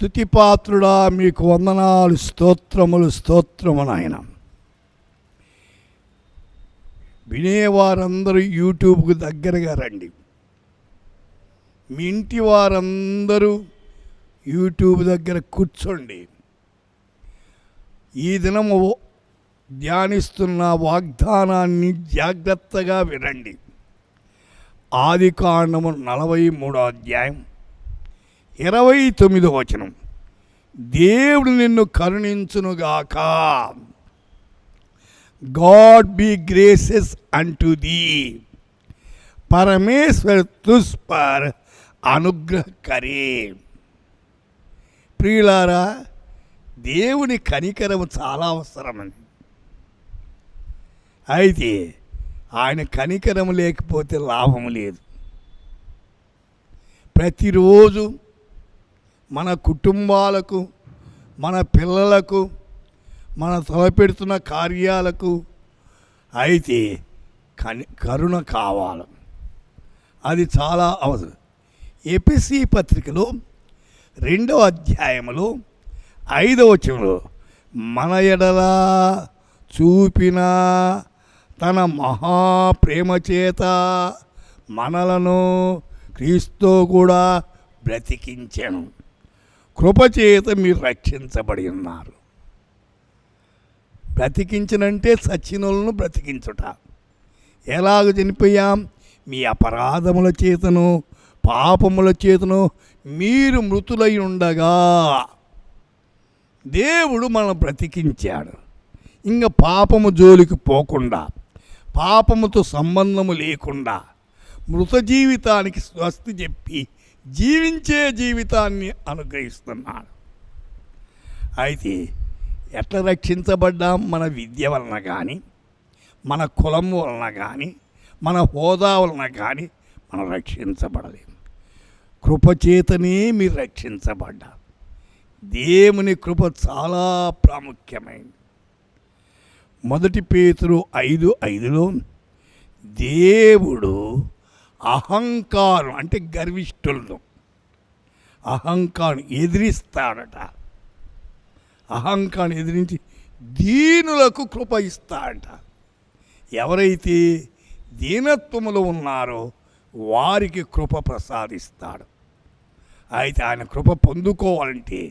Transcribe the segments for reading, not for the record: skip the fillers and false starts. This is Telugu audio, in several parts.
స్తుతిపాత్రుడా, మీకు వందనాలు, స్తోత్రములు, స్తోత్రము నాయన. వినేవారందరూ యూట్యూబ్కు దగ్గరగా రండి. మీ ఇంటి వారందరూ యూట్యూబ్ దగ్గర కూర్చోండి. ఈ దినము ధ్యానిస్తున్న వాగ్దానాన్ని జాగ్రత్తగా వినండి. ఆదికాండము 43వ అధ్యాయం 29వ వచనం. దేవుడు నిన్ను కరుణించునుగాక. గాడ్ బీ గ్రేసెస్ అంటు దీ. పరమేశ్వర్ తుస్ పర్ అనుగ్రహ కరే. ప్రియులారా, దేవుని కనికరము చాలా అవసరమండి. అయితే ఆయన కనికరము లేకపోతే లాభం లేదు. ప్రతిరోజు మన కుటుంబాలకు, మన పిల్లలకు, మన తలపెడుతున్న కార్యాలకు అయితే కరుణ కావాలి. అది చాలా అవసరం. ఎఫెసీ పత్రికలో 2వ అధ్యాయములో 5వ వచనంలో మన ఎడల చూపిన తన మహాప్రేమ చేత మనలను క్రీస్తు కూడా బ్రతికించెను. కృపచేత మీరు రక్షించబడి ఉన్నారు. బ్రతికించనంటే సచ్చినులను బ్రతికించుట. ఎలాగ చనిపోయాం? మీ అపరాధముల చేతను పాపముల చేతను మీరు మృతులై ఉండగా దేవుడు మనం బ్రతికించాడు. ఇంకా పాపము జోలికి పోకుండా, పాపముతో సంబంధము లేకుండా మృత జీవితానికి స్వస్తి చెప్పి జీవించే జీవితాన్ని అనుగ్రహిస్తున్నాడు. అయితే ఎట్లా రక్షించబడ్డాం? మన విద్య వలన కానీ, మన కులం వలన కానీ, మన హోదా వలన కానీ మనం రక్షించబడలేము. కృపచేతనే మీరు రక్షించబడ్డారు. దేవుని కృప చాలా ప్రాముఖ్యమైనది. 1 పేతురు 5:5లో దేవుడు అహంకారం అంటే గర్విష్ఠులను, అహంకారం ఎదిరిస్తాడట. అహంకారం ఎదిరించి దీనులకు కృప ఇస్తాడట. ఎవరైతే దీనత్వములో ఉన్నారో వారికి కృప ప్రసాదిస్తాడు. అయితే ఆయన కృప పొందుకోవాలంటే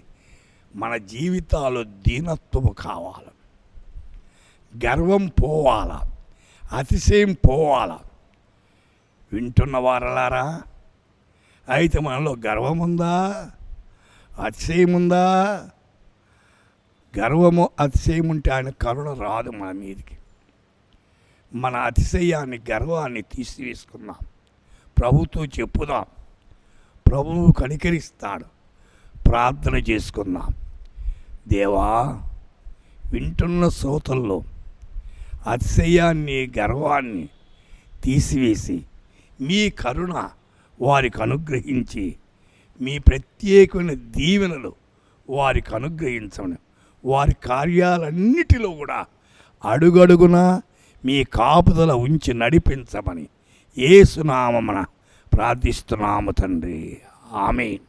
మన జీవితాల్లో దీనత్వము కావాలి, గర్వం పోవాలా, అతిశయం పోవాలా. వింటున్న వారలారా, అయితే మనలో గర్వం ఉందా? అతిశయం ఉందా? గర్వము అతిశయం ఉంటే ఆయన కరుణ రాదు మన మీదకి. మన అతిశయాన్ని, గర్వాన్ని తీసివేసుకుందాం. ప్రభుతో చెప్పుదాం. ప్రభువు కనికరిస్తాడు. ప్రార్థన చేసుకుందాం. దేవా, వింటున్న శ్రోతల్లో అతిశయాన్ని, గర్వాన్ని తీసివేసి మీ కరుణ వారికి అనుగ్రహించి మీ ప్రత్యేకమైన దీవెనలు వారికి అనుగ్రహించమని, వారి కార్యాలన్నిటిలో కూడా అడుగడుగున మీ కాపుదల ఉంచి నడిపించమని యేసు నామమున ప్రార్థిస్తున్నాము తండ్రి. ఆమేన్.